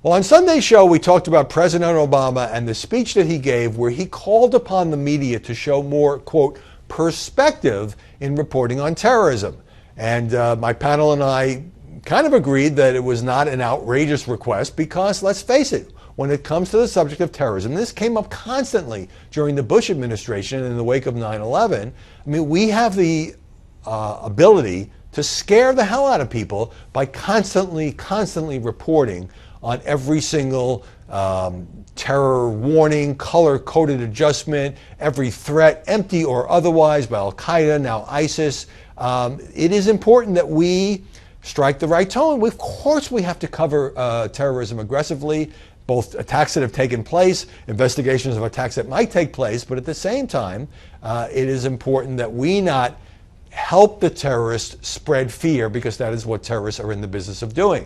Well, on Sunday's show, we talked about President Obama and the speech that he gave where he called upon the media to show more, quote, perspective in reporting on terrorism. And my panel and I kind of agreed that it was not an outrageous request because, let's face it, when it comes to the subject of terrorism, this came up constantly during the Bush administration and in the wake of 9/11. I mean, we have the ability to scare the hell out of people by constantly reporting on every single terror warning, color-coded adjustment, every threat, empty or otherwise, by Al-Qaeda, now ISIS. It is important that we strike the right tone. Of course we have to cover terrorism aggressively, both attacks that have taken place, investigations of attacks that might take place, but at the same time, it is important that we not help the terrorists spread fear, because that is what terrorists are in the business of doing.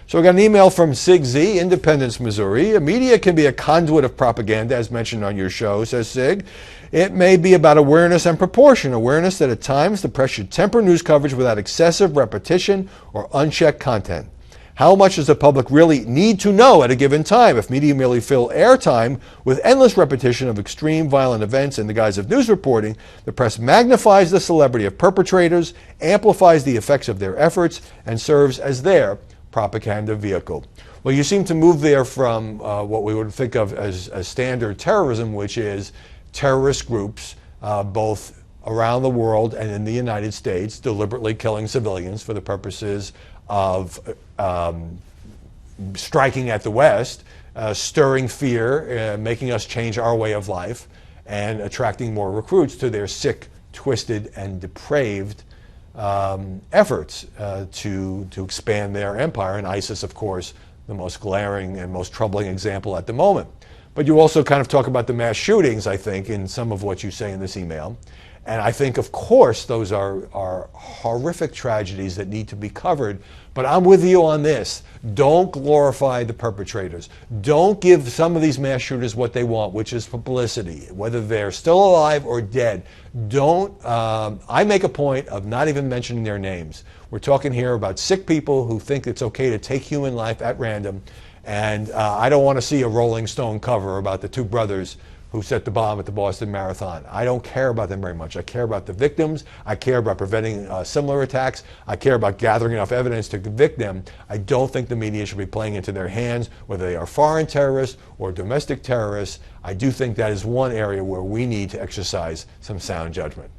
So we got an email from Sig Z, Independence, Missouri. Media can be a conduit of propaganda, as mentioned on your show, says Sig. It may be about awareness and proportion. Awareness that at times the press should temper news coverage without excessive repetition or unchecked content. How much does the public really need to know at a given time? If media merely fill airtime with endless repetition of extreme violent events in the guise of news reporting, the press magnifies the celebrity of perpetrators, amplifies the effects of their efforts, and serves as their propaganda vehicle. Well, you seem to move there from what we would think of as standard terrorism, which is terrorist groups, both around the world and in the United States, deliberately killing civilians for the purposes of striking at the West, stirring fear, making us change our way of life, and attracting more recruits to their sick, twisted, and depraved efforts to expand their empire. And ISIS, of course, the most glaring and most troubling example at the moment. But you also kind of talk about the mass shootings, I think, in some of what you say in this email. And I think, of course, those are horrific tragedies that need to be covered. But I'm with you on this. Don't glorify the perpetrators. Don't give some of these mass shooters what they want, which is publicity, whether they're still alive or dead. I make a point of not even mentioning their names. We're talking here about sick people who think it's okay to take human life at random. And I don't want to see a Rolling Stone cover about the two brothers who set the bomb at the Boston Marathon. I don't care about them very much. I care about the victims. I care about preventing similar attacks. I care about gathering enough evidence to convict them. I don't think the media should be playing into their hands, whether they are foreign terrorists or domestic terrorists. I do think that is one area where we need to exercise some sound judgment.